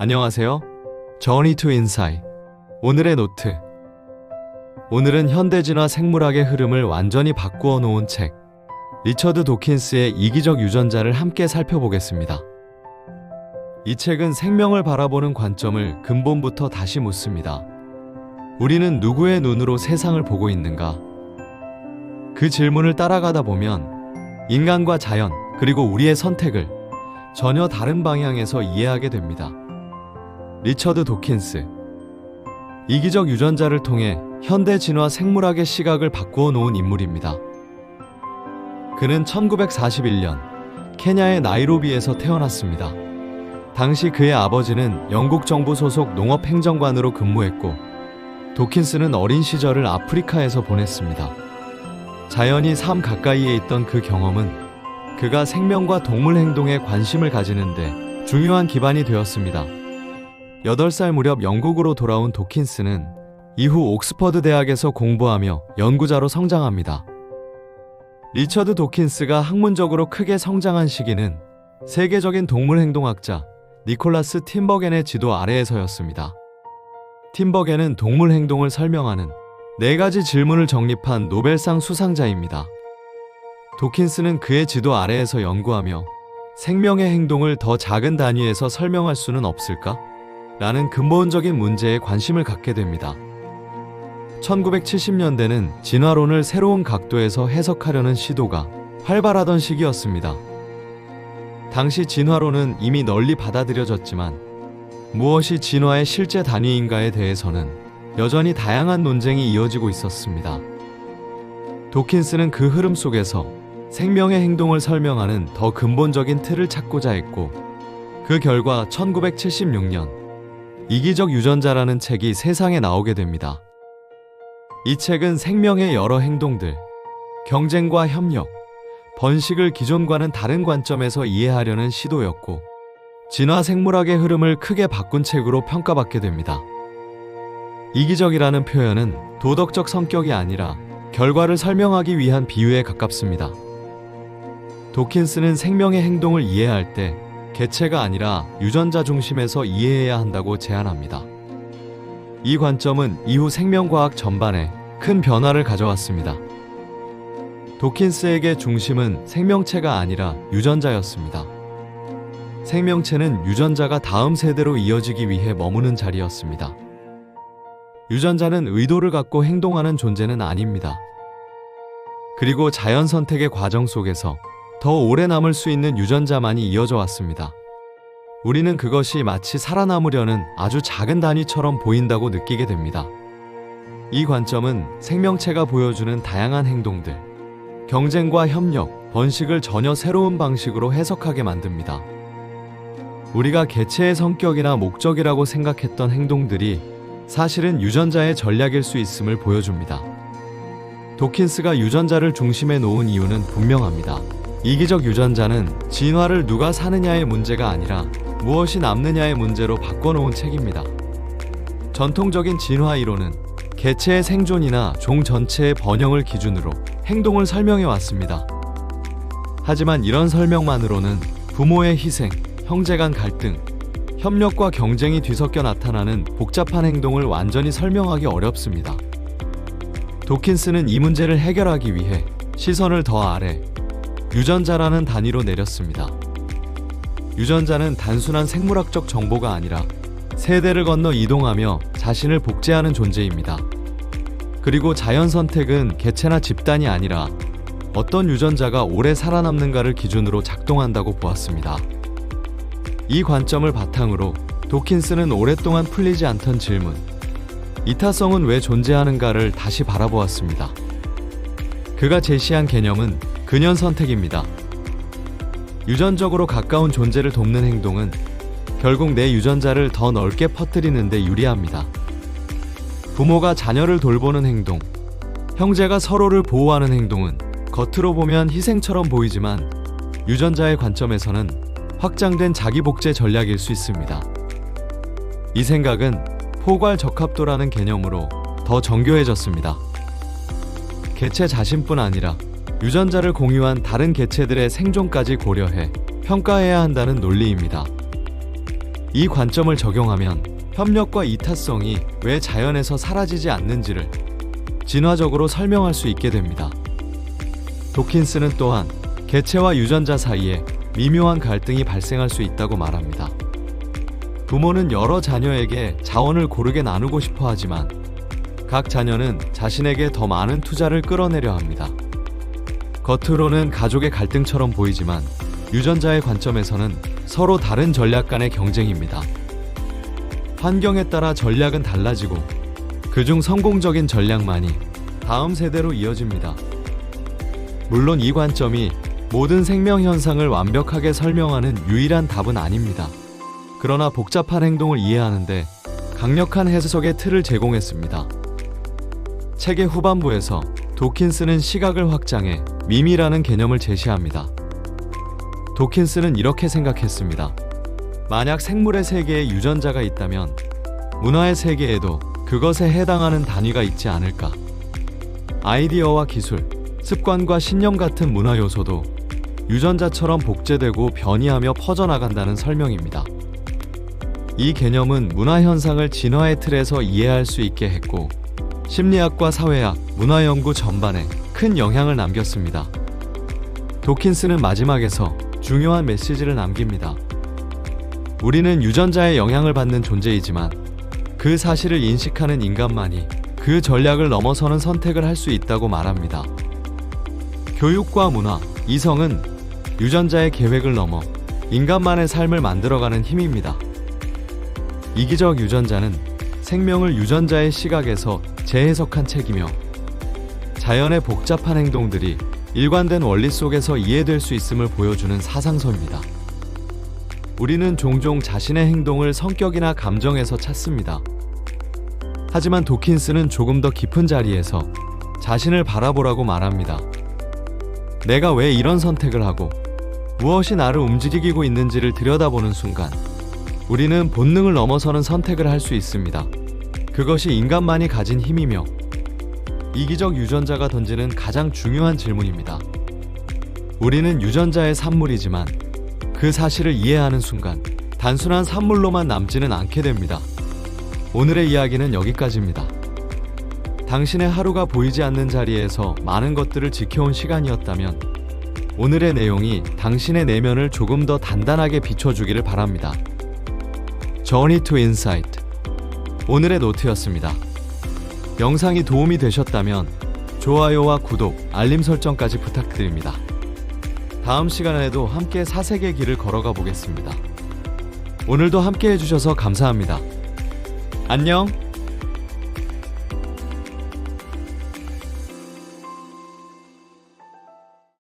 안녕하세요. Journey to Insight. 오늘의 노트. 오늘은 현대 진화 생물학의 흐름을 완전히 바꾸어 놓은 책, 리처드 도킨스의 이기적 유전자를 함께 살펴보겠습니다. 이 책은 생명을 바라보는 관점을 근본부터 다시 묻습니다. 우리는 누구의 눈으로 세상을 보고 있는가? 그 질문을 따라가다 보면 인간과 자연, 그리고 우리의 선택을 전혀 다른 방향에서 이해하게 됩니다. 리처드 도킨스. 이기적 유전자를 통해 현대 진화 생물학의 시각을 바꾸어 놓은 인물입니다. 그는 1941년 케냐의 나이로비에서 태어났습니다. 당시 그의 아버지는 영국 정부 소속 농업행정관으로 근무했고, 도킨스는 어린 시절을 아프리카에서 보냈습니다. 자연이 삶 가까이에 있던 그 경험은 그가 생명과 동물 행동에 관심을 가지는데 중요한 기반이 되었습니다. 8살 무렵 영국으로 돌아온 도킨스는 이후 옥스퍼드 대학에서 공부하며 연구자로 성장합니다. 리처드 도킨스가 학문적으로 크게 성장한 시기는 세계적인 동물 행동학자 니콜라스 팀버겐의 지도 아래에서였습니다. 팀버겐은 동물 행동을 설명하는 4가지 질문을 정립한 노벨상 수상자입니다. 도킨스는 그의 지도 아래에서 연구하며 생명의 행동을 더 작은 단위에서 설명할 수는 없을까? 라는 근본적인 문제에 관심을 갖게 됩니다. 1970년대는 진화론을 새로운 각도에서 해석하려는 시도가 활발하던 시기였습니다. 당시 진화론은 이미 널리 받아들여졌지만 무엇이 진화의 실제 단위인가에 대해서는 여전히 다양한 논쟁이 이어지고 있었습니다. 도킨스는 그 흐름 속에서 생명의 행동을 설명하는 더 근본적인 틀을 찾고자 했고, 그 결과 1976년 이기적 유전자라는 책이 세상에 나오게 됩니다. 이 책은 생명의 여러 행동들, 경쟁과 협력, 번식을 기존과는 다른 관점에서 이해하려는 시도였고, 진화 생물학의 흐름을 크게 바꾼 책으로 평가받게 됩니다. 이기적이라는 표현은 도덕적 성격이 아니라 결과를 설명하기 위한 비유에 가깝습니다. 도킨스는 생명의 행동을 이해할 때 개체가 아니라 유전자 중심에서 이해해야 한다고 제안합니다. 이 관점은 이후 생명과학 전반에 큰 변화를 가져왔습니다. 도킨스에게 중심은 생명체가 아니라 유전자였습니다. 생명체는 유전자가 다음 세대로 이어지기 위해 머무는 자리였습니다. 유전자는 의도를 갖고 행동하는 존재는 아닙니다. 그리고 자연 선택의 과정 속에서 더 오래 남을 수 있는 유전자만이 이어져 왔습니다. 우리는 그것이 마치 살아남으려는 아주 작은 단위처럼 보인다고 느끼게 됩니다. 이 관점은 생명체가 보여주는 다양한 행동들, 경쟁과 협력, 번식을 전혀 새로운 방식으로 해석하게 만듭니다. 우리가 개체의 성격이나 목적이라고 생각했던 행동들이 사실은 유전자의 전략일 수 있음을 보여줍니다. 도킨스가 유전자를 중심에 놓은 이유는 분명합니다. 이기적 유전자는 진화를 누가 사느냐의 문제가 아니라 무엇이 남느냐의 문제로 바꿔놓은 책입니다. 전통적인 진화 이론은 개체의 생존이나 종 전체의 번영을 기준으로 행동을 설명해 왔습니다. 하지만 이런 설명만으로는 부모의 희생, 형제 간 갈등, 협력과 경쟁이 뒤섞여 나타나는 복잡한 행동을 완전히 설명하기 어렵습니다. 도킨스는 이 문제를 해결하기 위해 시선을 더 아래, 유전자라는 단위로 내렸습니다. 유전자는 단순한 생물학적 정보가 아니라 세대를 건너 이동하며 자신을 복제하는 존재입니다. 그리고 자연 선택은 개체나 집단이 아니라 어떤 유전자가 오래 살아남는가를 기준으로 작동한다고 보았습니다. 이 관점을 바탕으로 도킨스는 오랫동안 풀리지 않던 질문, 이타성은 왜 존재하는가를 다시 바라보았습니다. 그가 제시한 개념은 근연 선택입니다. 유전적으로 가까운 존재를 돕는 행동은 결국 내 유전자를 더 넓게 퍼뜨리는 데 유리합니다. 부모가 자녀를 돌보는 행동, 형제가 서로를 보호하는 행동은 겉으로 보면 희생처럼 보이지만 유전자의 관점에서는 확장된 자기 복제 전략일 수 있습니다. 이 생각은 포괄적합도라는 개념으로 더 정교해졌습니다. 개체 자신뿐 아니라 유전자를 공유한 다른 개체들의 생존까지 고려해 평가해야 한다는 논리입니다. 이 관점을 적용하면 협력과 이타성이 왜 자연에서 사라지지 않는지를 진화적으로 설명할 수 있게 됩니다. 도킨스는 또한 개체와 유전자 사이에 미묘한 갈등이 발생할 수 있다고 말합니다. 부모는 여러 자녀에게 자원을 고르게 나누고 싶어 하지만 각 자녀는 자신에게 더 많은 투자를 끌어내려 합니다. 겉으로는 가족의 갈등처럼 보이지만 유전자의 관점에서는 서로 다른 전략 간의 경쟁입니다. 환경에 따라 전략은 달라지고 그중 성공적인 전략만이 다음 세대로 이어집니다. 물론 이 관점이 모든 생명 현상을 완벽하게 설명하는 유일한 답은 아닙니다. 그러나 복잡한 행동을 이해하는데 강력한 해석의 틀을 제공했습니다. 책의 후반부에서 도킨스는 시각을 확장해 미미라는 개념을 제시합니다. 도킨스는 이렇게 생각했습니다. 만약 생물의 세계에 유전자가 있다면 문화의 세계에도 그것에 해당하는 단위가 있지 않을까. 아이디어와 기술, 습관과 신념 같은 문화 요소도 유전자처럼 복제되고 변이하며 퍼져나간다는 설명입니다. 이 개념은 문화 현상을 진화의 틀에서 이해할 수 있게 했고 심리학과 사회학, 문화 연구 전반에 큰 영향을 남겼습니다. 도킨스는 마지막에서 중요한 메시지를 남깁니다. 우리는 유전자의 영향을 받는 존재이지만 그 사실을 인식하는 인간만이 그 전략을 넘어서는 선택을 할 수 있다고 말합니다. 교육과 문화, 이성은 유전자의 계획을 넘어 인간만의 삶을 만들어가는 힘입니다. 이기적 유전자는 생명을 유전자의 시각에서 재해석한 책이며 자연의 복잡한 행동들이 일관된 원리 속에서 이해될 수 있음을 보여주는 사상서입니다. 우리는 종종 자신의 행동을 성격이나 감정에서 찾습니다. 하지만 도킨스는 조금 더 깊은 자리에서 자신을 바라보라고 말합니다. 내가 왜 이런 선택을 하고 무엇이 나를 움직이고 있는지를 들여다보는 순간 우리는 본능을 넘어서는 선택을 할 수 있습니다. 그것이 인간만이 가진 힘이며 이기적 유전자가 던지는 가장 중요한 질문입니다. 우리는 유전자의 산물이지만 그 사실을 이해하는 순간 단순한 산물로만 남지는 않게 됩니다. 오늘의 이야기는 여기까지입니다. 당신의 하루가 보이지 않는 자리에서 많은 것들을 지켜온 시간이었다면 오늘의 내용이 당신의 내면을 조금 더 단단하게 비춰주기를 바랍니다. Journey to Insight, 오늘의 노트였습니다. 영상이 도움이 되셨다면 좋아요와 구독, 알림 설정까지 부탁드립니다. 다음 시간에도 함께 사색의 길을 걸어가 보겠습니다. 오늘도 함께 해주셔서 감사합니다. 안녕!